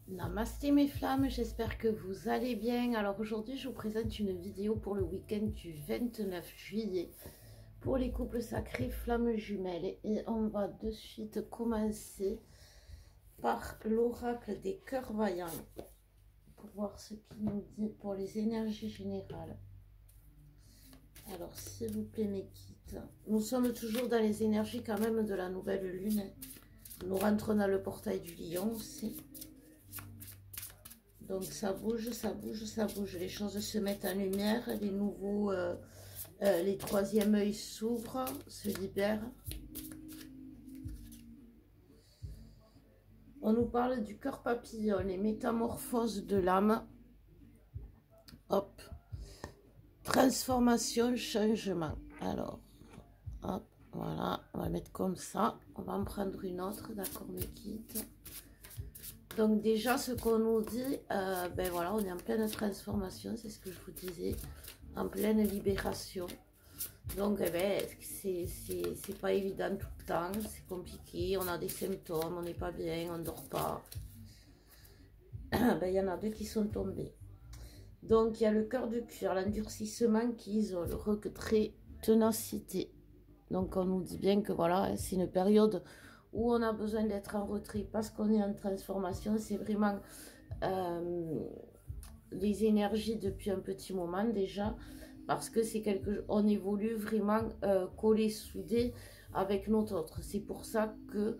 Namasté mes flammes, j'espère que vous allez bien. Alors aujourd'hui je vous présente une vidéo pour le week-end du 29 juillet pour les couples sacrés flammes jumelles. Et on va de suite commencer par l'oracle des cœurs vaillants pour voir ce qu'il nous dit pour les énergies générales. Alors s'il vous plaît mes kits, nous sommes toujours dans les énergies quand même de la nouvelle lune. Nous rentrons dans le portail du lion aussi. Donc ça bouge, ça bouge, ça bouge. Les choses se mettent en lumière. Les nouveaux, les troisièmes œils s'ouvrent, se libèrent. On nous parle du cœur papillon, les métamorphoses de l'âme. Hop. Transformation, changement. Alors, hop, voilà. On va mettre comme ça. On va en prendre une autre, d'accord mes kits. Donc déjà, ce qu'on nous dit, ben voilà, on est en pleine transformation, c'est ce que je vous disais, en pleine libération. Donc, eh ben, c'est pas évident tout le temps, c'est compliqué, on a des symptômes, on n'est pas bien, on ne dort pas. Ben, il y en a deux qui sont tombés. Donc, il y a le cœur de cuir, l'endurcissement qui isole, retrait, ténacité. Donc, on nous dit bien que voilà, c'est une période où on a besoin d'être en retrait parce qu'on est en transformation. C'est vraiment les énergies depuis un petit moment déjà, parce que c'est on évolue vraiment collé, soudé avec notre autre. C'est pour ça que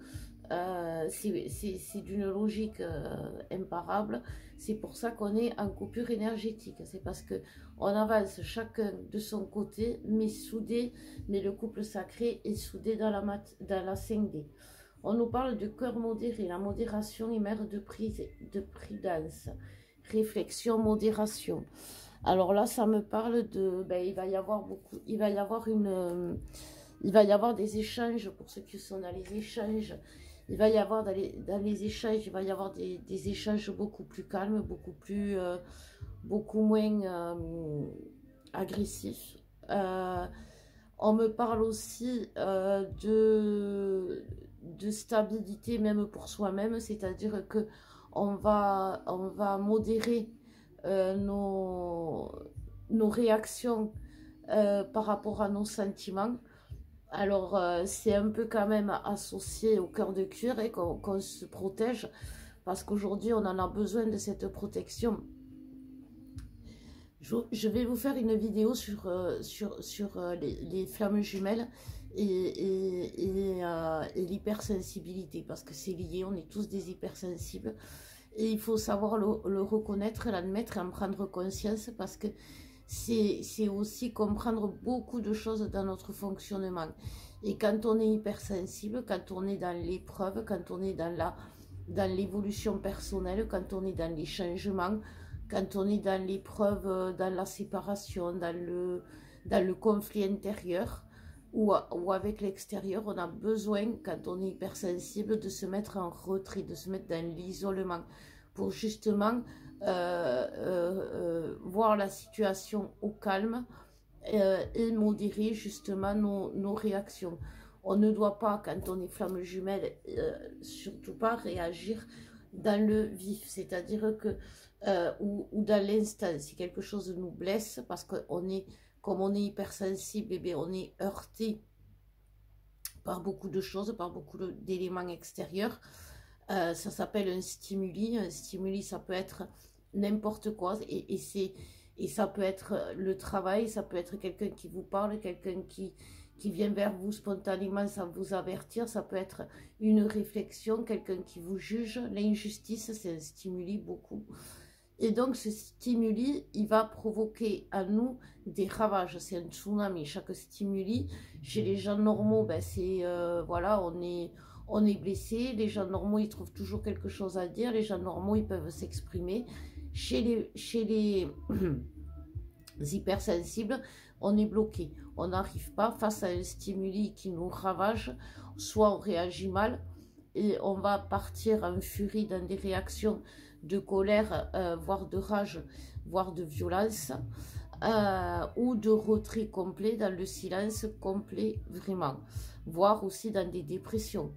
c'est d'une logique imparable. C'est pour ça qu'on est en coupure énergétique. C'est parce que on avance chacun de son côté, mais soudé, mais le couple sacré est soudé dans la 5D. On nous parle de cœur modéré. La modération est mère de prudence. Réflexion, modération. Alors là, ça me parle de... Ben, il va y avoir beaucoup... Il va y avoir des échanges pour ceux qui sont dans les échanges. Il va y avoir dans les échanges, il va y avoir des échanges beaucoup plus calmes, beaucoup moins agressifs. On me parle aussi de stabilité même pour soi-même, c'est-à-dire que on va modérer nos réactions par rapport à nos sentiments. Alors c'est un peu quand même associé au cœur de cuir et qu'on se protège parce qu'aujourd'hui on en a besoin de cette protection. Je vais vous faire une vidéo sur les flammes jumelles et l'hypersensibilité, parce que c'est lié, on est tous des hypersensibles. Et il faut savoir le reconnaître, l'admettre et en prendre conscience, parce que c'est aussi comprendre beaucoup de choses dans notre fonctionnement. Et quand on est hypersensible, quand on est dans l'épreuve, quand on est dans l'évolution personnelle, quand on est dans les changements, quand on est dans l'épreuve, dans la séparation, dans le conflit intérieur ou avec l'extérieur, on a besoin, quand on est hypersensible, de se mettre en retrait, de se mettre dans l'isolement pour justement voir la situation au calme et modérer justement nos réactions. On ne doit pas, quand on est flamme jumelle, surtout pas réagir dans le vif, c'est-à-dire que ou dans l'instant, si quelque chose nous blesse, parce qu'on est, comme on est hypersensible, eh bien, on est heurté par beaucoup de choses, par beaucoup d'éléments extérieurs. Ça s'appelle un stimuli. Un stimuli, ça peut être n'importe quoi, et ça peut être le travail, ça peut être quelqu'un qui vous parle, quelqu'un qui vient vers vous spontanément sans vous avertir, ça peut être une réflexion, quelqu'un qui vous juge. L'injustice, c'est un stimuli beaucoup. Et donc ce stimuli, il va provoquer à nous des ravages, c'est un tsunami. Chaque stimuli, chez les gens normaux, ben c'est, voilà, on est blessé. Les gens normaux, ils trouvent toujours quelque chose à dire. Les gens normaux, ils peuvent s'exprimer. Chez les hypersensibles, on est bloqué. On n'arrive pas face à un stimuli qui nous ravage. Soit on réagit mal et on va partir en furie dans des réactions de colère, voire de rage, voire de violence, ou de retrait complet, dans le silence complet vraiment, voire aussi dans des dépressions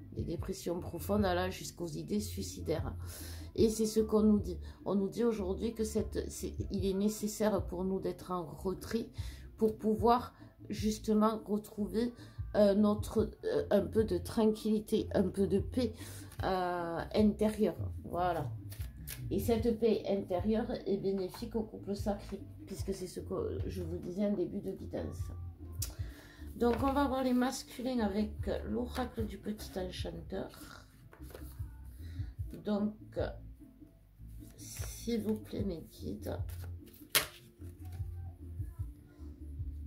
profondes, là jusqu'aux idées suicidaires. Et c'est ce qu'on nous dit. On nous dit aujourd'hui que il est nécessaire pour nous d'être en retrait pour pouvoir justement retrouver un peu de tranquillité, un peu de paix intérieure. Voilà. Et cette paix intérieure est bénéfique au couple sacré, puisque c'est ce que je vous disais en début de guidance. Donc on va voir les masculins avec l'oracle du petit enchanteur. Donc, s'il vous plaît mes guides.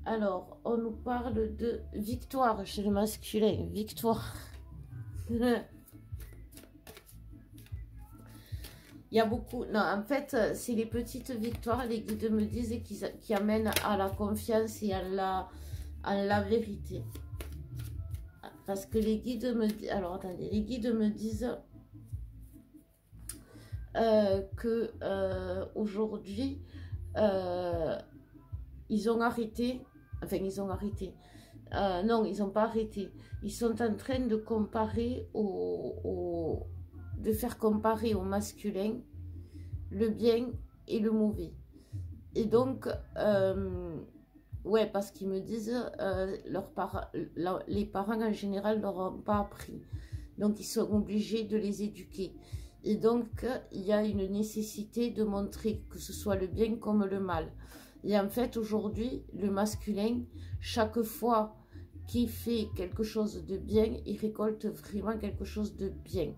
Alors, on nous parle de victoire chez le masculin. Victoire. Il y a beaucoup... Non, en fait, c'est les petites victoires, les guides me disent, qui amènent à la confiance et à la vérité. Parce que les guides me disent... Alors, attendez. Les guides me disent que aujourd'hui, ils ont arrêté... Enfin, ils ont arrêté. Non, ils n'ont pas arrêté. Ils sont en train de comparer de faire comparer au masculin le bien et le mauvais. Et donc, ouais, parce qu'ils me disent, les parents en général ne leur ont pas appris. Donc, ils sont obligés de les éduquer. Et donc, il y a une nécessité de montrer que ce soit le bien comme le mal. Et en fait, aujourd'hui, le masculin, chaque fois qu'il fait quelque chose de bien, il récolte vraiment quelque chose de bien.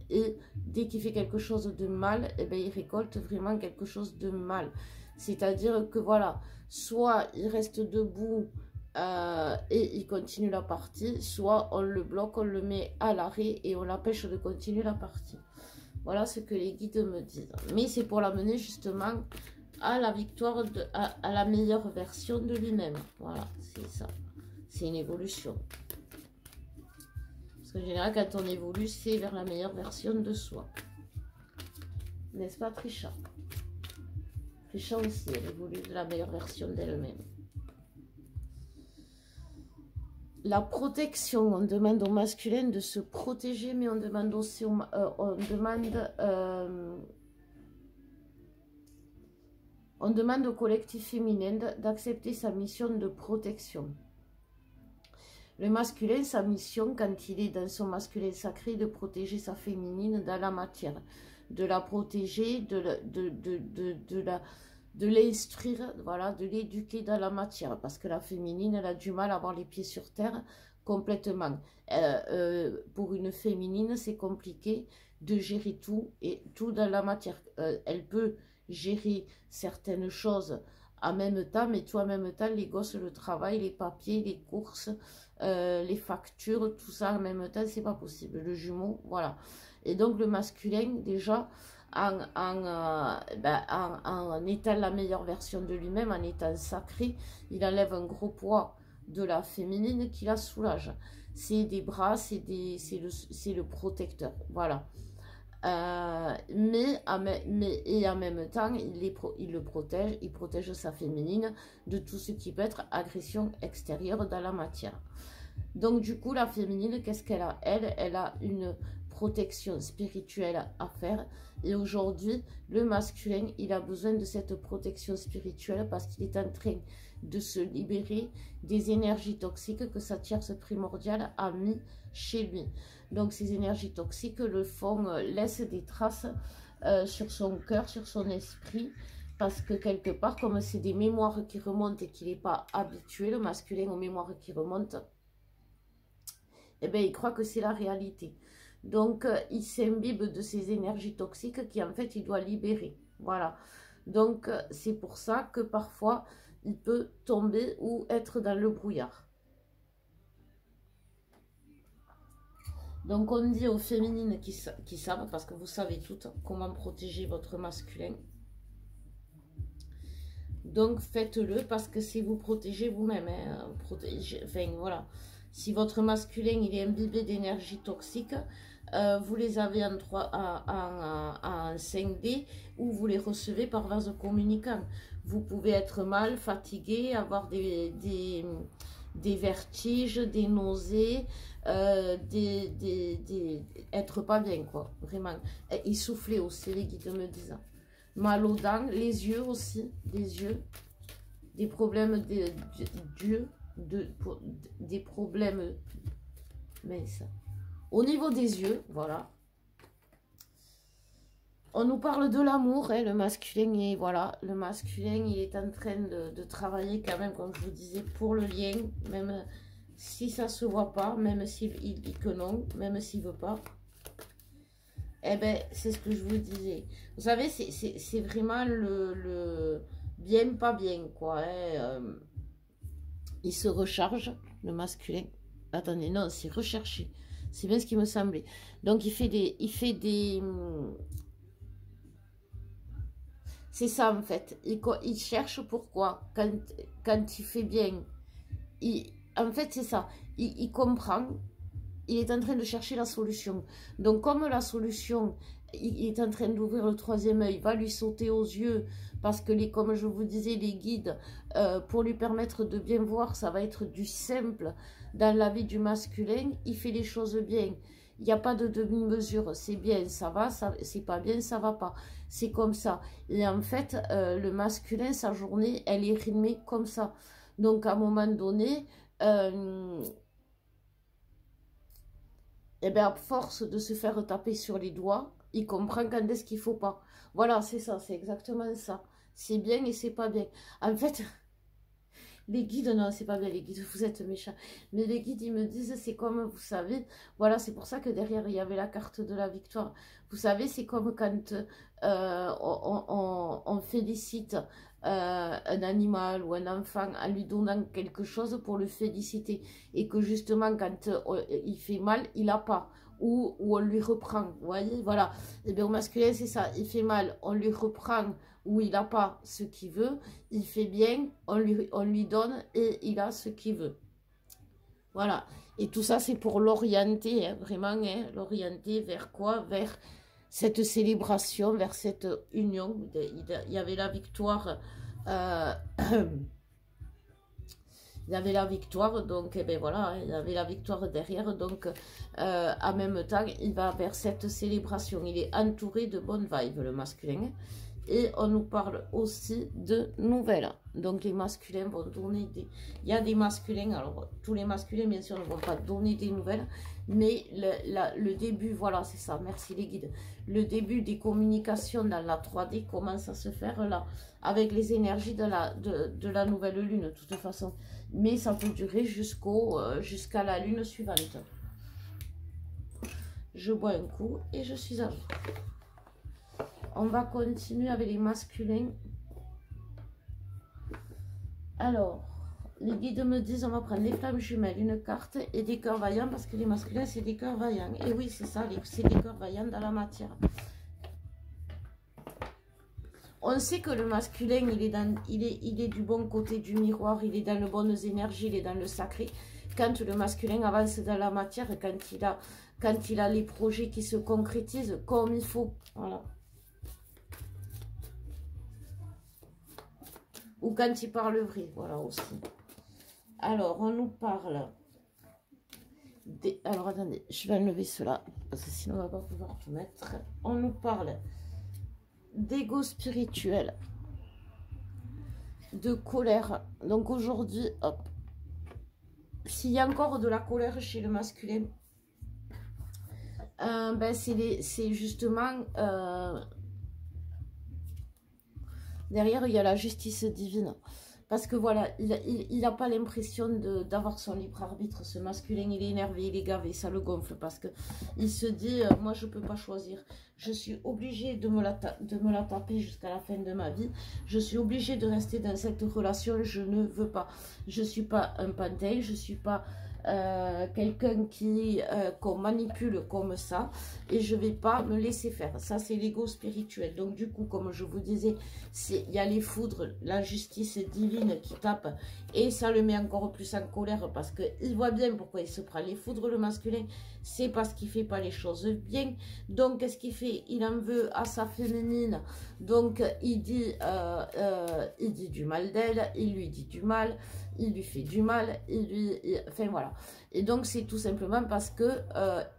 Et dès qu'il fait quelque chose de mal, eh bien, il récolte vraiment quelque chose de mal. C'est-à-dire que voilà, soit il reste debout et il continue la partie, soit on le bloque, on le met à l'arrêt et on l'empêche de continuer la partie. Voilà ce que les guides me disent. Mais c'est pour l'amener justement à la victoire, à la meilleure version de lui-même. Voilà, c'est ça. C'est une évolution. Parce qu'en général, quand on évolue, c'est vers la meilleure version de soi. N'est-ce pas, Trisha? Trisha aussi, elle évolue de la meilleure version d'elle-même. La protection, on demande au masculin de se protéger, mais on demande aussi on demande au collectif féminin d'accepter sa mission de protection. Le masculin, sa mission, quand il est dans son masculin sacré, de protéger sa féminine dans la matière, de la protéger, de l'instruire, voilà, de l'éduquer dans la matière, parce que la féminine, elle a du mal à avoir les pieds sur terre complètement. Pour une féminine, c'est compliqué de gérer tout, et tout dans la matière. Elle peut gérer certaines choses en même temps, mais tout en même temps, les gosses, le travail, les papiers, les courses, les factures, tout ça en même temps, c'est pas possible. Le jumeau, voilà. Et donc, le masculin, déjà, en étant la meilleure version de lui-même, en étant sacré, il enlève un gros poids de la féminine qui la soulage. C'est des bras, c'est le protecteur, voilà. Et en même temps, il le protège, il protège sa féminine de tout ce qui peut être agression extérieure dans la matière. Donc du coup, la féminine, qu'est-ce qu'elle a? Elle a une protection spirituelle à faire. Et aujourd'hui, le masculin, il a besoin de cette protection spirituelle parce qu'il est en train de se libérer des énergies toxiques que sa tierce primordiale a mis chez lui. Donc ces énergies toxiques laissent des traces sur son cœur, sur son esprit, parce que quelque part, comme c'est des mémoires qui remontent et qu'il n'est pas habitué, le masculin aux mémoires qui remontent, eh bien, il croit que c'est la réalité. Donc, il s'imbibe de ces énergies toxiques qui, en fait, il doit libérer. Voilà. Donc, c'est pour ça que parfois, il peut tomber ou être dans le brouillard. Donc, on dit aux féminines qui savent, parce que vous savez toutes comment protéger votre masculin. Donc, faites-le parce que c'est vous protéger vous-même. Hein, enfin, voilà. Si votre masculin il est imbibé d'énergie toxique, vous les avez en 5D ou vous les recevez par vase communicant. Vous pouvez être mal, fatigué, avoir des des vertiges, des nausées, être pas bien, quoi, vraiment. Et essoufflé aussi, les guides me disent. Mal aux dents, les yeux aussi, des yeux, des problèmes d'yeux, des problèmes, mince. Au niveau des yeux, voilà. On nous parle de l'amour, hein, le masculin, et voilà, le masculin, il est en train de travailler quand même, comme je vous disais, pour le lien, même si ça se voit pas, même s'il dit que non, même s'il veut pas. Eh ben, c'est ce que je vous disais. Vous savez, c'est vraiment le bien, pas bien, quoi. Hein. Il se recharge, le masculin. Attendez, non, c'est recherché. C'est bien ce qui me semblait. Donc, il fait des... C'est ça, en fait. Il cherche pourquoi. Quand il fait bien, en fait, c'est ça. Il comprend. Il est en train de chercher la solution. Donc, comme la solution, il est en train d'ouvrir le troisième œil, va lui sauter aux yeux, parce que, comme je vous disais, les guides, pour lui permettre de bien voir, ça va être du simple dans la vie du masculin. Il fait les choses bien. Il n'y a pas de demi-mesure. C'est bien, ça va, c'est pas bien, ça va pas. C'est comme ça. Et en fait, le masculin, sa journée, elle est rythmée comme ça. Donc, à un moment donné... et bien, à force de se faire taper sur les doigts, il comprend quand est-ce qu'il ne faut pas. Voilà, c'est ça, c'est exactement ça. C'est bien et c'est pas bien. En fait, les guides, non, c'est pas bien les guides, vous êtes méchants. Mais les guides, ils me disent, c'est comme, vous savez, voilà, c'est pour ça que derrière, il y avait la carte de la victoire. Vous savez, c'est comme quand on félicite un animal ou un enfant en lui donnant quelque chose pour le féliciter. Et que justement, quand il fait mal, il n'a pas. Ou on lui reprend, vous voyez, voilà. Et bien au masculin, c'est ça, il fait mal, on lui reprend, ou il n'a pas ce qu'il veut, il fait bien, on lui donne et il a ce qu'il veut. Voilà. Et tout ça, c'est pour l'orienter, hein, vraiment, hein, l'orienter vers quoi? Vers cette célébration, vers cette union. Il y avait la victoire... il y avait la victoire, donc eh ben voilà, il y avait la victoire derrière, donc en même temps, il va vers cette célébration. Il est entouré de bonnes vibes, le masculin. Et on nous parle aussi de nouvelles. Donc les masculins vont donner des... Il y a des masculins, alors tous les masculins bien sûr ne vont pas donner des nouvelles, mais le début, voilà c'est ça, merci les guides. Le début des communications dans la 3D commence à se faire là, avec les énergies de la nouvelle lune de toute façon. Mais ça peut durer jusqu'à la lune suivante. Je bois un coup et je suis à vous. On va continuer avec les masculins. Alors, les guides me disent, on va prendre les flammes jumelles, une carte et des cœurs vaillants, parce que les masculins, c'est des cœurs vaillants. Et oui, c'est ça, c'est des cœurs vaillants dans la matière. On sait que le masculin, il est du bon côté du miroir, il est dans les bonnes énergies, il est dans le sacré. Quand le masculin avance dans la matière, quand il a les projets qui se concrétisent comme il faut, voilà. Ou quand il parle vrai, voilà aussi. Alors, on nous parle des... Alors, attendez, je vais enlever cela, parce que sinon, on ne va pas pouvoir tout mettre. On nous parle d'ego spirituel, de colère. Donc, aujourd'hui, hop, s'il y a encore de la colère chez le masculin, ben c'est justement... derrière, il y a la justice divine. Parce que voilà, il n'a pas l'impression d'avoir son libre arbitre. Ce masculin, il est énervé, il est gavé, ça le gonfle. Parce qu'il se dit, moi, je ne peux pas choisir. Je suis obligée de me la taper jusqu'à la fin de ma vie. Je suis obligée de rester dans cette relation. Je ne veux pas. Je ne suis pas un pantin, je ne suis pas... quelqu'un qu'on manipule comme ça, et je vais pas me laisser faire. Ça, c'est l'ego spirituel. Donc du coup, comme je vous disais, il y a les foudres, la justice divine qui tape, et ça le met encore plus en colère, parce qu'il voit bien pourquoi il se prend les foudres, le masculin. C'est parce qu'il fait pas les choses bien. Donc qu'est-ce qu'il fait? Il en veut à sa féminine. Donc il dit du mal d'elle, il lui dit du mal, il lui fait du mal, enfin voilà. Et donc c'est tout simplement parce que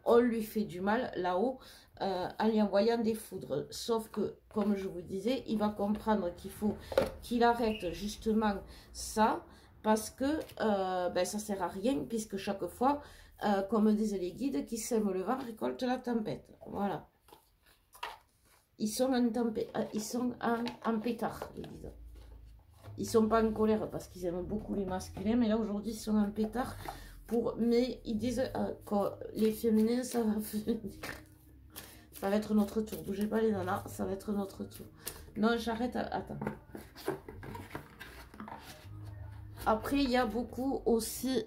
on lui fait du mal là-haut en lui envoyant des foudres. Sauf que, comme je vous disais, il va comprendre qu'il faut qu'il arrête justement ça, parce que ben, ça sert à rien, puisque chaque fois, comme disent les guides, qui sème le vent récolte la tempête. Voilà. Ils sont en pétard, les guides. Ils sont pas en colère parce qu'ils aiment beaucoup les masculins, mais là aujourd'hui ils sont en pétard mais ils disent que les féminins ça va venir. Ça va être notre tour. Bougez pas les nanas, ça va être notre tour. Non, j'arrête. Attends. Après, il y a beaucoup aussi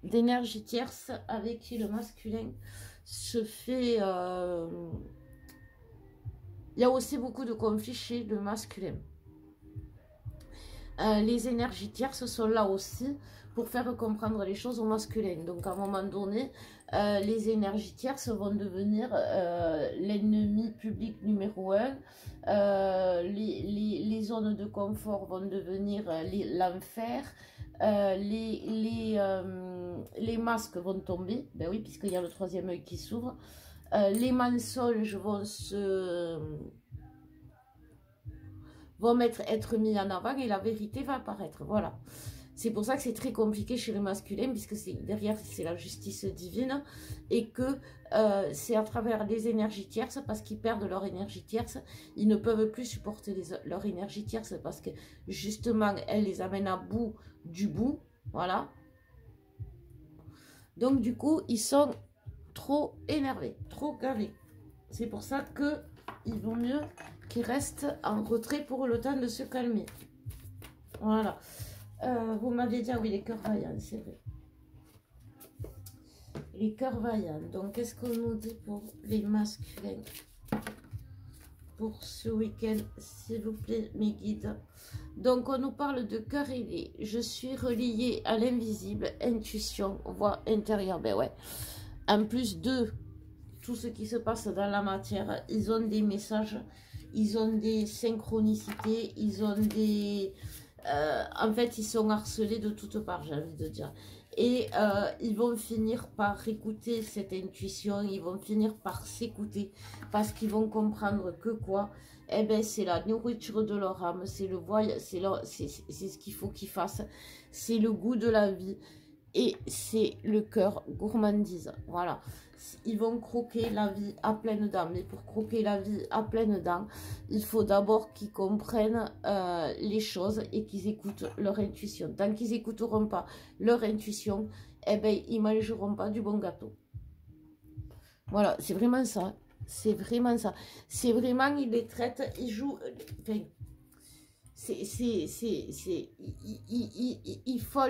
d'énergie tierce avec qui le masculin se fait... Il y a aussi beaucoup de conflits chez le masculin. Les énergies tierces sont là aussi pour faire comprendre les choses au masculin. Donc à un moment donné, les énergies tierces vont devenir l'ennemi public numéro 1. Les zones de confort vont devenir l'enfer. Les masques vont tomber. Ben oui, puisqu'il y a le troisième œil qui s'ouvre. Les mensonges vont être mis en avant et la vérité va apparaître. Voilà. C'est pour ça que c'est très compliqué chez le masculin, puisque derrière, c'est la justice divine, et que c'est à travers les énergies tierces, parce qu'ils perdent leur énergie tierce, ils ne peuvent plus supporter leur énergie tierce, parce que justement, elle les amène à bout du bout. Voilà. Donc, du coup, ils sont trop énervés, trop gavés. C'est pour ça que il vaut mieux qu'ils restent en retrait pour le temps de se calmer. Voilà. Vous m'aviez dit, ah oui, les cœurs vaillants, c'est vrai. Les cœurs vaillants. Donc, qu'est-ce qu'on nous dit pour les masculins pour ce week-end, s'il vous plaît, mes guides? Donc, on nous parle de cœur ailé. Je suis reliée à l'invisible, intuition, voix intérieure. Ben ouais. En plus de tout ce qui se passe dans la matière, ils ont des messages, ils ont des synchronicités, ils ont des... en fait, ils sont harcelés de toutes parts, j'ai envie de dire. Et ils vont finir par écouter cette intuition, ils vont finir par s'écouter, parce qu'ils vont comprendre que quoi? Eh ben, c'est la nourriture de leur âme, c'est le voyage, c'est ce qu'il faut qu'ils fassent, c'est le goût de la vie. Et c'est le cœur gourmandise. Voilà. Ils vont croquer la vie à pleines dents. Mais pour croquer la vie à pleines dents, il faut d'abord qu'ils comprennent les choses et qu'ils écoutent leur intuition. Tant qu'ils n'écouteront pas leur intuition, eh ben, ils ne mangeront pas du bon gâteau. Voilà, c'est vraiment ça. C'est vraiment ça. C'est vraiment, ils les traitent, ils jouent... Enfin, il faut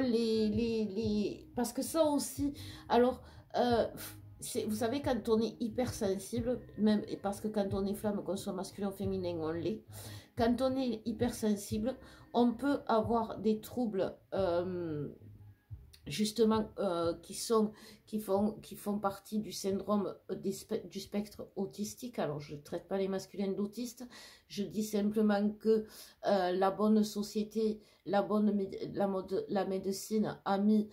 parce que ça aussi, alors, vous savez, quand on est hypersensible, même parce que quand on est flamme, qu'on soit masculin ou féminin, on l'est, quand on est hypersensible, on peut avoir des troubles, justement, qui font partie du syndrome du spectre autistique. Alors, je ne traite pas les masculins d'autistes, je dis simplement que la bonne société, la médecine a mis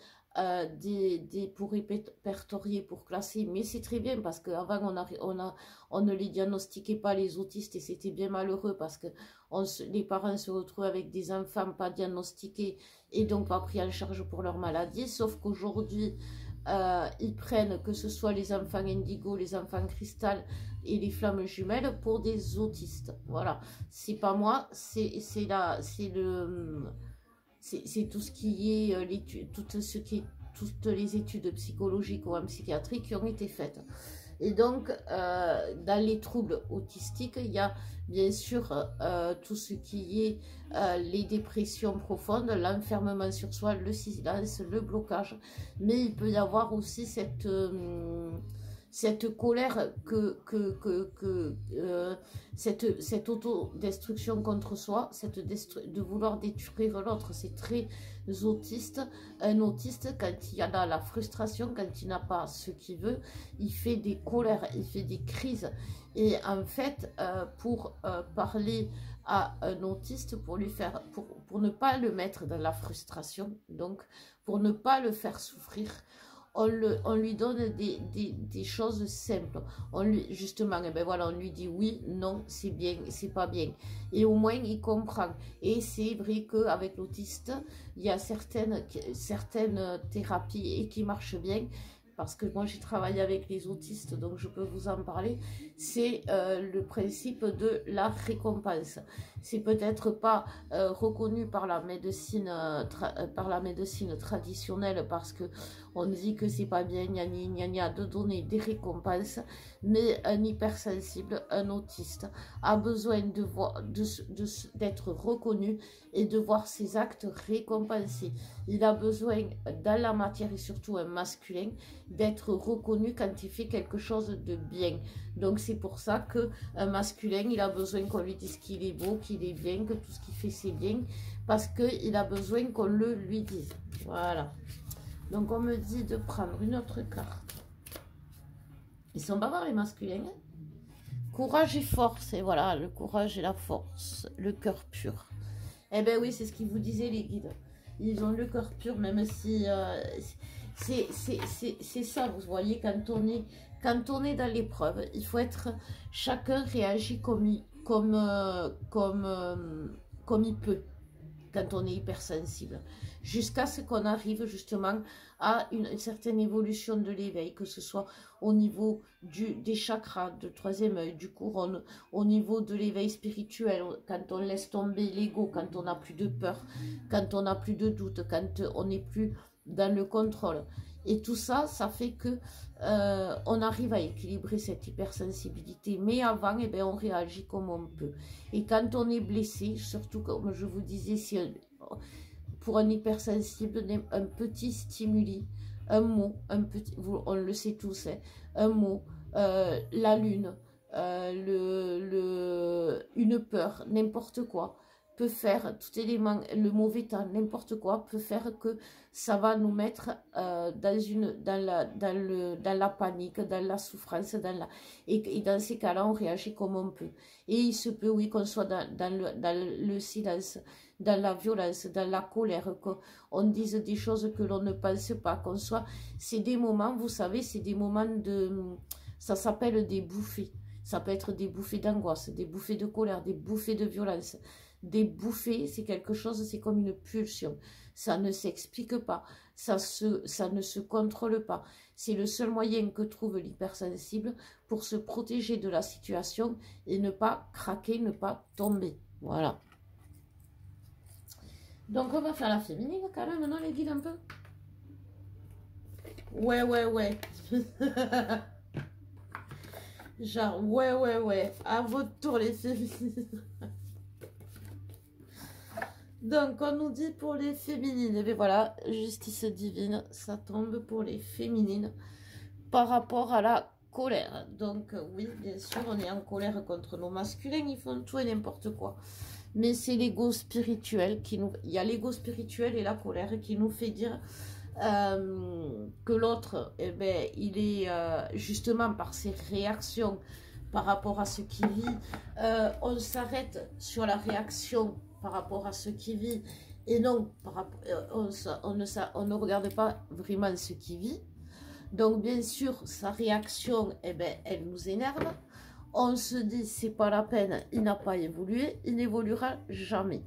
pour répertorier, pour classer, mais c'est très bien parce qu'avant on ne les diagnostiquait pas, les autistes, et c'était bien malheureux parce que les parents se retrouvent avec des enfants pas diagnostiqués et donc pas pris en charge pour leur maladie, sauf qu'aujourd'hui ils prennent, que ce soit les enfants indigo, les enfants cristal et les flammes jumelles, pour des autistes. Voilà, c'est pas moi, c'est tout ce qui est toutes les études psychologiques ou en psychiatrie qui ont été faites. Et donc, dans les troubles autistiques, il y a bien sûr tout ce qui est les dépressions profondes, l'enfermement sur soi, le silence, le blocage. Mais il peut y avoir aussi cette colère cette autodestruction contre soi, de vouloir détruire l'autre, c'est très autiste. Un autiste, quand il y a la frustration, quand il n'a pas ce qu'il veut, il fait des colères, il fait des crises. Et en fait, pour parler à un autiste, pour ne pas le mettre dans la frustration, donc pour ne pas le faire souffrir, on lui donne des choses simples. Justement, eh ben voilà, on lui dit oui, non, c'est bien, c'est pas bien. Et au moins, il comprend. Et c'est vrai qu'avec l'autiste, il y a certaines thérapies et qui marchent bien. Parce que moi, j'ai travaillé avec les autistes, donc je peux vous en parler. C'est le principe de la récompense. C'est peut-être pas reconnu par la médecine, traditionnelle, parce que on dit que c'est pas bien, gna de donner des récompenses, mais un hypersensible, un autiste, a besoin d'être reconnu et de voir ses actes récompensés. Il a besoin, dans la matière et surtout un masculin, d'être reconnu quand il fait quelque chose de bien. Donc c'est pour ça qu'un masculin, il a besoin qu'on lui dise qu'il est beau, qu'il est bien, que tout ce qu'il fait c'est bien, parce qu'il a besoin qu'on le lui dise. Voilà. Donc on me dit de prendre une autre carte. Ils sont bavards les masculins. Hein? Courage et force. Et voilà, le courage et la force. Le cœur pur. Eh bien oui, c'est ce qu'ils vous disaient les guides. Ils ont le cœur pur, même si... c'est ça, vous voyez, quand on est dans l'épreuve, il faut être... Chacun réagit comme il peut, quand on est hypersensible, jusqu'à ce qu'on arrive justement à une certaine évolution de l'éveil, que ce soit au niveau des chakras, du troisième œil, du couronne, au niveau de l'éveil spirituel, quand on laisse tomber l'ego, quand on n'a plus de peur, quand on n'a plus de doute, quand on n'est plus dans le contrôle. Et tout ça, ça fait que on arrive à équilibrer cette hypersensibilité. Mais avant, eh bien, on réagit comme on peut. Et quand on est blessé, surtout comme je vous disais, si pour un hypersensible, un petit stimuli, un mot, on le sait tous, hein, un mot, la lune, une peur, n'importe quoi, peut faire, tout élément, le mauvais temps, n'importe quoi, peut faire que ça va nous mettre dans la panique, dans la souffrance, et dans ces cas-là, on réagit comme on peut. Et il se peut, oui, qu'on soit dans le silence, dans la violence, dans la colère, qu'on dise des choses que l'on ne pense pas, qu'on soit... C'est des moments, vous savez, c'est des moments de... Ça s'appelle des bouffées. Ça peut être des bouffées d'angoisse, des bouffées de colère, des bouffées de violence. Des bouffées, c'est quelque chose, c'est comme une pulsion. Ça ne s'explique pas, ça ne se contrôle pas. C'est le seul moyen que trouve l'hypersensible pour se protéger de la situation et ne pas craquer, ne pas tomber. Voilà. Donc on va faire la féminine quand même, non les guides un peu? Ouais. Genre, ouais. À votre tour les féminines. Donc, on nous dit pour les féminines, et bien voilà, justice divine, ça tombe pour les féminines par rapport à la colère. Donc, oui, bien sûr, on est en colère contre nos masculins, ils font tout et n'importe quoi. Mais c'est l'ego spirituel qui nous... Il y a l'ego spirituel et la colère qui nous fait dire que l'autre, eh ben, il est justement par ses réactions par rapport à ce qu'il vit, on s'arrête sur la réaction par rapport à ce qu'il vit et non, on ne regarde pas vraiment ce qu'il vit. Donc bien sûr, sa réaction, eh ben, elle nous énerve. On se dit, c'est pas la peine, il n'a pas évolué, il n'évoluera jamais.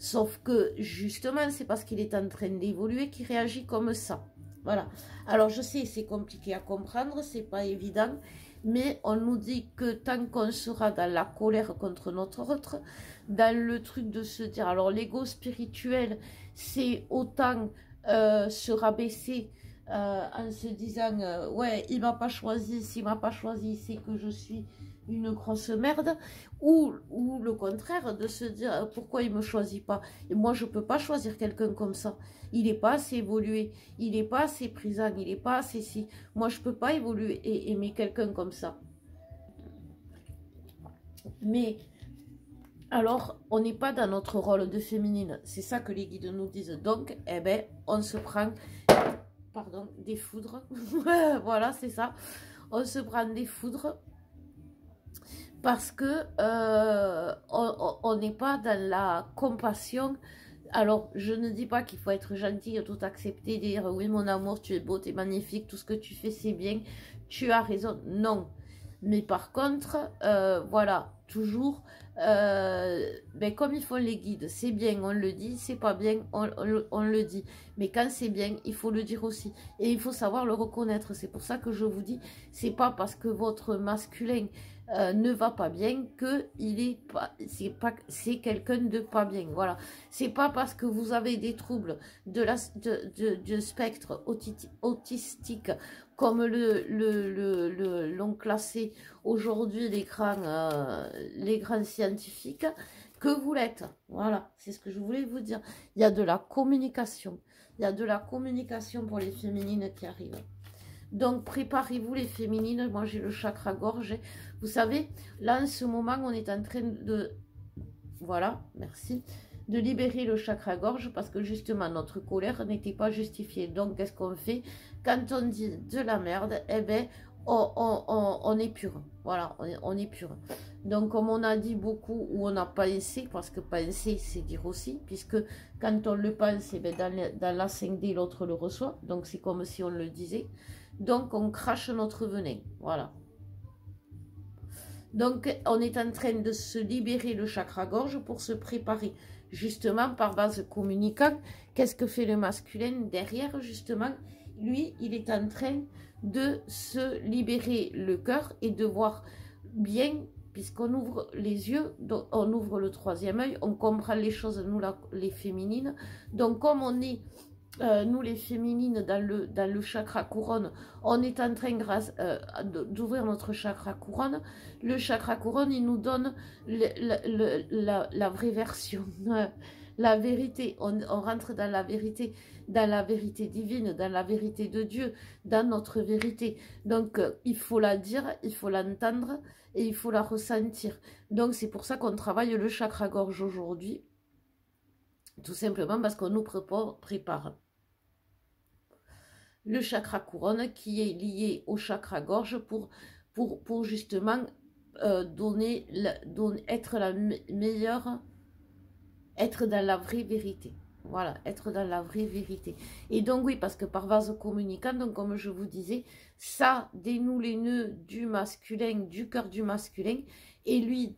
Sauf que justement, c'est parce qu'il est en train d'évoluer qu'il réagit comme ça. Voilà. Alors je sais, c'est compliqué à comprendre, c'est pas évident. Mais on nous dit que tant qu'on sera dans la colère contre notre autre, dans le truc de se dire, alors l'ego spirituel, c'est autant se rabaisser en se disant, ouais, il m'a pas choisi, s'il m'a pas choisi, c'est que je suis une grosse merde, ou le contraire, de se dire pourquoi il me choisit pas. Et moi, je peux pas choisir quelqu'un comme ça. Il est pas assez évolué, il est pas assez prisant, il est pas assez si. Moi, je peux pas évoluer et aimer quelqu'un comme ça. Mais alors, on n'est pas dans notre rôle de féminine. C'est ça que les guides nous disent. Donc, eh ben, on se prend, pardon, des foudres. Voilà, c'est ça. On se prend des foudres parce que on n'est pas dans la compassion. Alors, je ne dis pas qu'il faut être gentil et tout accepter, dire oui mon amour, tu es beau, tu es magnifique, tout ce que tu fais c'est bien, tu as raison. Non. Mais par contre, voilà, toujours, ben, comme ils font les guides, c'est bien, on le dit, c'est pas bien, on le dit. Mais quand c'est bien, il faut le dire aussi. Et il faut savoir le reconnaître. C'est pour ça que je vous dis, c'est pas parce que votre masculin ne va pas bien que il est pas, c'est quelqu'un de pas bien. Voilà. C'est pas parce que vous avez des troubles de spectre autistique comme l'ont classé aujourd'hui les grands scientifiques, que vous l'êtes. Voilà, c'est ce que je voulais vous dire. Il y a de la communication. Il y a de la communication pour les féminines qui arrivent. Donc, préparez-vous les féminines. Moi, j'ai le chakra gorge. Vous savez, là, en ce moment, on est en train de... Voilà, merci. De libérer le chakra gorge parce que, justement, notre colère n'était pas justifiée. Donc, qu'est-ce qu'on fait? Quand on dit de la merde, eh ben, on est pur. Voilà, on est pur. Donc, comme on a dit beaucoup, ou on a pensé, parce que penser, c'est dire aussi, puisque quand on le pense, eh ben, dans la 5D, l'autre le reçoit. Donc, c'est comme si on le disait. Donc, on crache notre venin. Voilà. Donc, on est en train de se libérer le chakra-gorge pour se préparer. Justement, par base communicante, qu'est-ce que fait le masculin derrière, justement? Lui, il est en train de se libérer le cœur et de voir bien, puisqu'on ouvre les yeux, donc on ouvre le troisième œil, on comprend les choses, nous, les féminines. Donc, comme on est... nous les féminines dans le chakra couronne, on est en train d'ouvrir notre chakra couronne. Le chakra couronne, il nous donne la vraie version, la vérité. On rentre dans la vérité divine, dans la vérité de Dieu, dans notre vérité. Donc il faut la dire, il faut l'entendre et il faut la ressentir. Donc c'est pour ça qu'on travaille le chakra gorge aujourd'hui. Tout simplement parce qu'on nous prépare le chakra couronne qui est lié au chakra gorge pour justement être la meilleure, être dans la vraie vérité. Voilà, être dans la vraie vérité. Et donc oui, parce que par vase communicant, donc comme je vous disais, ça dénoue les nœuds du masculin, du cœur du masculin. Et lui,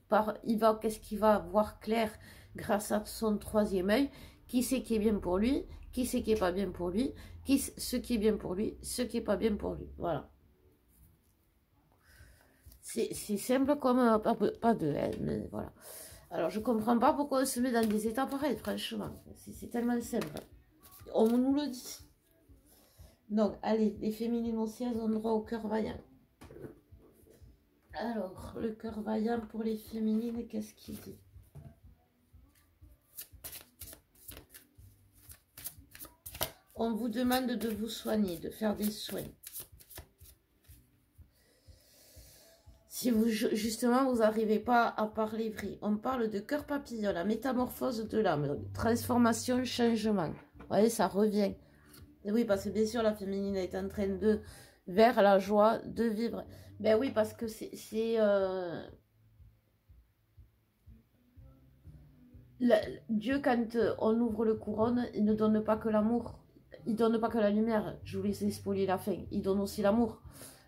qu'est-ce qu'il va voir clair grâce à son troisième œil? Qui c'est qui est bien pour lui? Qui c'est qui est pas bien pour lui? Ce qui est bien pour lui, ce qui est pas bien pour lui. Voilà. C'est simple comme pas de haine, mais voilà. Alors, je comprends pas pourquoi on se met dans des états pareils, franchement. C'est tellement simple. On nous le dit. Donc, allez, les féminines aussi, elles ont droit au cœur vaillant. Alors, le cœur vaillant pour les féminines, qu'est-ce qu'il dit? On vous demande de vous soigner, de faire des soins. Si vous, justement, vous n'arrivez pas à parler vrai. On parle de cœur papillon, la métamorphose de l'âme, transformation, changement. Vous voyez, ça revient. Et oui, parce que bien sûr, la féminine est en train de, vers la joie de vivre. Ben oui, parce que c'est Dieu, quand on ouvre le couronne, il ne donne pas que l'amour. Il ne donne pas que la lumière. Je vous laisse spoiler la fin. Il donne aussi l'amour.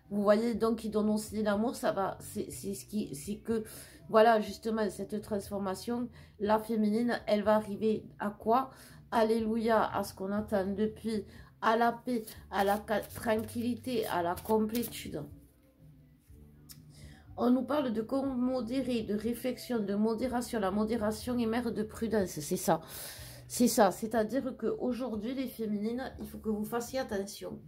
Vous voyez, donc il donne aussi l'amour, ça va, c'est que, voilà, justement, cette transformation, la féminine, elle va arriver à quoi? Alléluia, à ce qu'on attend depuis, à la paix, à la tranquillité, à la complétude. On nous parle de modérer, de réflexion, de modération. La modération est mère de prudence, c'est ça. C'est ça, c'est-à-dire qu'aujourd'hui, les féminines, il faut que vous fassiez attention.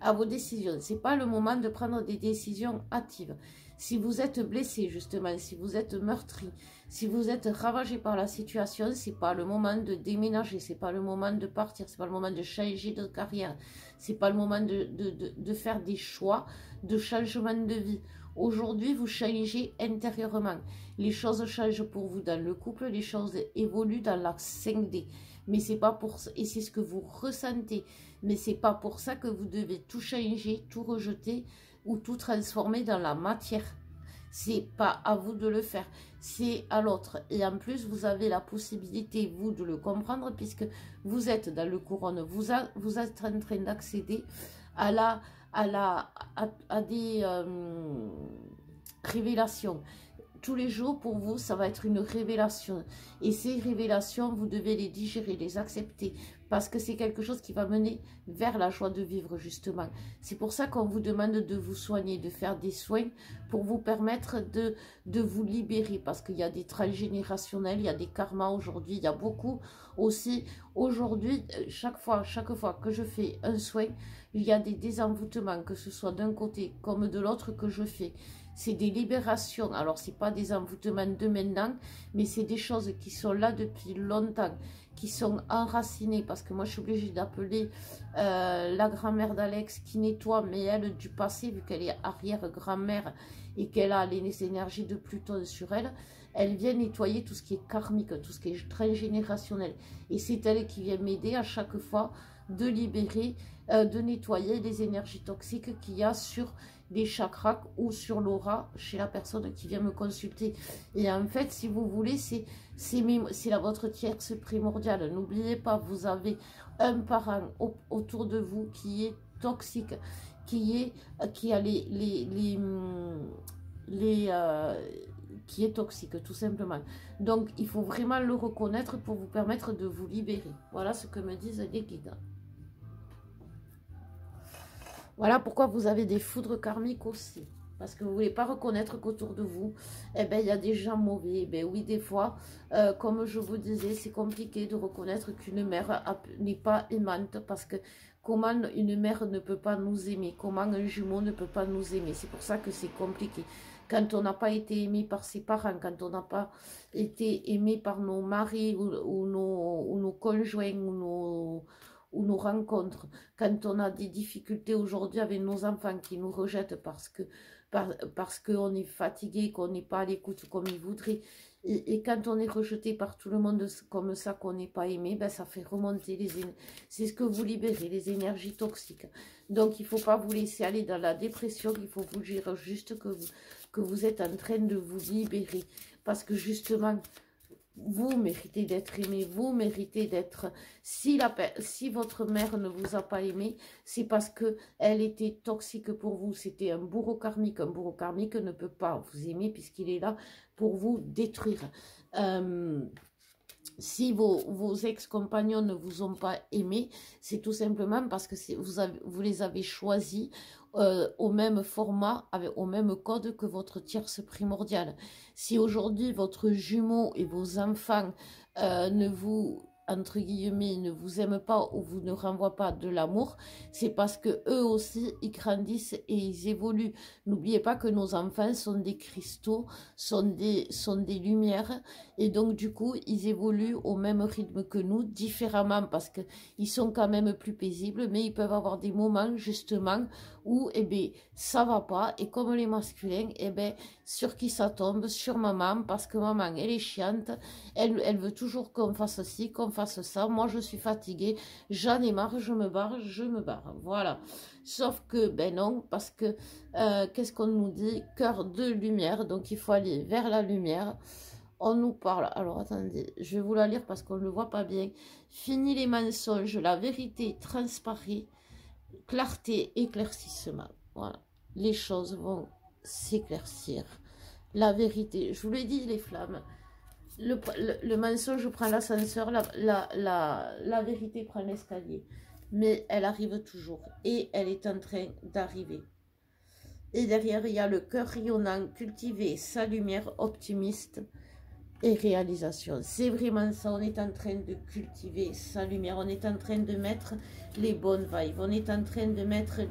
à vos décisions. Ce n'est pas le moment de prendre des décisions hâtives. Si vous êtes blessé, justement, si vous êtes meurtri, si vous êtes ravagé par la situation, ce n'est pas le moment de déménager, ce n'est pas le moment de partir, ce n'est pas le moment de changer de carrière, ce n'est pas le moment de faire des choix de changement de vie. Aujourd'hui, vous changez intérieurement. Les choses changent pour vous dans le couple, les choses évoluent dans la 5D. Mais c'est pas pour ça, et c'est ce que vous ressentez. Mais c'est pas pour ça que vous devez tout changer, tout rejeter ou tout transformer dans la matière. C'est pas à vous de le faire, c'est à l'autre. Et en plus, vous avez la possibilité, vous, de le comprendre, puisque vous êtes dans le couronne. Vous êtes en train d'accéder à des révélations. Tous les jours, pour vous, ça va être une révélation. Et ces révélations, vous devez les digérer, les accepter. Parce que c'est quelque chose qui va mener vers la joie de vivre, justement. C'est pour ça qu'on vous demande de vous soigner, de faire des soins pour vous permettre de vous libérer. Parce qu'il y a des transgénérationnels, il y a des karmas aujourd'hui. Il y a beaucoup aussi. Aujourd'hui, chaque fois que je fais un soin, il y a des désenvoûtements, que ce soit d'un côté comme de l'autre que je fais. C'est des libérations. Alors, ce n'est pas des envoûtements de maintenant, mais c'est des choses qui sont là depuis longtemps, qui sont enracinées. Parce que moi, je suis obligée d'appeler la grand-mère d'Alex qui nettoie, mais elle, du passé, vu qu'elle est arrière-grand-mère et qu'elle a les énergies de Pluton sur elle, elle vient nettoyer tout ce qui est karmique, tout ce qui est transgénérationnel. Et c'est elle qui vient m'aider à chaque fois de libérer, de nettoyer les énergies toxiques qu'il y a sur les chakras ou sur l'aura chez la personne qui vient me consulter. Et en fait, si vous voulez, c'est votre tierce primordiale. N'oubliez pas, vous avez un parent autour de vous qui est toxique, qui est toxique, tout simplement. Donc, il faut vraiment le reconnaître pour vous permettre de vous libérer. Voilà ce que me disent les guides. Voilà pourquoi vous avez des foudres karmiques aussi. Parce que vous ne voulez pas reconnaître qu'autour de vous, eh ben, il y a des gens mauvais. Eh ben, oui, des fois, comme je vous disais, c'est compliqué de reconnaître qu'une mère n'est pas aimante. Parce que comment une mère ne peut pas nous aimer? Comment un jumeau ne peut pas nous aimer? C'est pour ça que c'est compliqué. Quand on n'a pas été aimé par ses parents, quand on n'a pas été aimé par nos maris ou nos conjoints ou nos rencontres, quand on a des difficultés aujourd'hui avec nos enfants qui nous rejettent parce qu'on est fatigué, qu'on n'est pas à l'écoute comme ils voudraient, et quand on est rejeté par tout le monde comme ça, qu'on n'est pas aimé, ben ça fait remonter les énergies. C'est ce que vous libérez, les énergies toxiques. Donc il ne faut pas vous laisser aller dans la dépression, il faut vous dire juste que vous êtes en train de vous libérer. Parce que justement, vous méritez d'être aimé, vous méritez d'être... Si votre mère ne vous a pas aimé, c'est parce qu'elle était toxique pour vous. C'était un bourreau karmique. Un bourreau karmique ne peut pas vous aimer puisqu'il est là pour vous détruire. Si vos ex-compagnons ne vous ont pas aimé, c'est tout simplement parce que vous les avez choisis au même format, au même code que votre tierce primordiale. Si aujourd'hui votre jumeau et vos enfants ne vous, entre guillemets, ne vous aiment pas ou vous ne renvoient pas de l'amour, c'est parce que eux aussi, ils grandissent et ils évoluent. N'oubliez pas que nos enfants sont des cristaux, sont des lumières, et donc du coup, ils évoluent au même rythme que nous, différemment, parce qu'ils sont quand même plus paisibles, mais ils peuvent avoir des moments, justement, où, eh bien, ça va pas, et comme les masculins, eh bien, sur qui ça tombe? Sur maman, parce que maman, elle est chiante, elle veut toujours qu'on fasse ci, qu'on fasse ça, moi je suis fatiguée, j'en ai marre, je me barre, voilà. Sauf que, ben non, parce que, qu'est-ce qu'on nous dit? Cœur de lumière, donc il faut aller vers la lumière. On nous parle, alors attendez, je vais vous la lire parce qu'on ne le voit pas bien. Fini les mensonges, la vérité transparaît, clarté, éclaircissement. Voilà, les choses vont s'éclaircir. La vérité, je vous l'ai dit, les flammes. Le mensonge prend l'ascenseur, la vérité prend l'escalier. Mais elle arrive toujours et elle est en train d'arriver. Et derrière, il y a le cœur rayonnant, cultiver sa lumière optimiste et réalisation. C'est vraiment ça, on est en train de cultiver sa lumière, on est en train de mettre les bonnes vibes, on est en train de mettre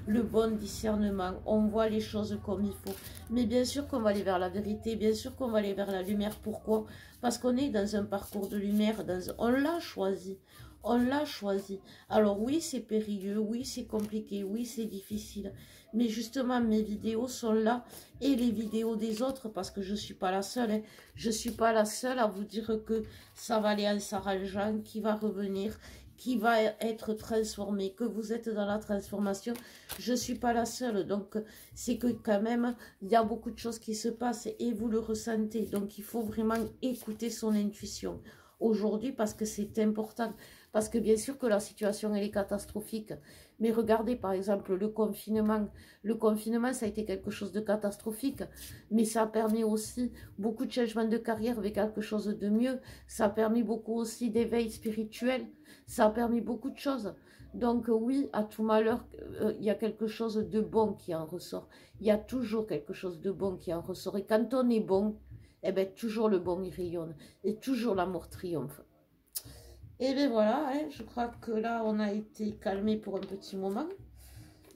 le bon discernement, on voit les choses comme il faut. Mais bien sûr qu'on va aller vers la vérité, bien sûr qu'on va aller vers la lumière. Pourquoi? Parce qu'on est dans un parcours de lumière, on l'a choisi. On l'a choisi. Alors oui, c'est périlleux, oui, c'est compliqué, oui, c'est difficile. Mais justement, mes vidéos sont là et les vidéos des autres, parce que je ne suis pas la seule. Hein. Je ne suis pas la seule à vous dire que ça va aller en s'arrangeant, qui va revenir, qui va être transformé, que vous êtes dans la transformation. Je ne suis pas la seule. Donc, c'est que quand même, il y a beaucoup de choses qui se passent et vous le ressentez. Donc, il faut vraiment écouter son intuition aujourd'hui parce que c'est important. Parce que bien sûr que la situation, elle est catastrophique. Mais regardez, par exemple, le confinement. Le confinement, ça a été quelque chose de catastrophique. Mais ça a permis aussi beaucoup de changements de carrière avec quelque chose de mieux. Ça a permis beaucoup aussi d'éveil spirituel. Ça a permis beaucoup de choses. Donc oui, à tout malheur, il y a quelque chose de bon qui en ressort. Il y a toujours quelque chose de bon qui en ressort. Et quand on est bon, eh bien, toujours le bon il rayonne. Et toujours l'amour triomphe. Et bien voilà, hein, je crois que là, on a été calmé pour un petit moment.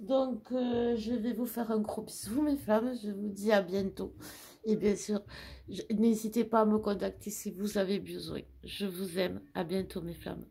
Donc, je vais vous faire un gros bisou, mes flammes. Je vous dis à bientôt. Et bien sûr, n'hésitez pas à me contacter si vous avez besoin. Je vous aime. À bientôt, mes flammes.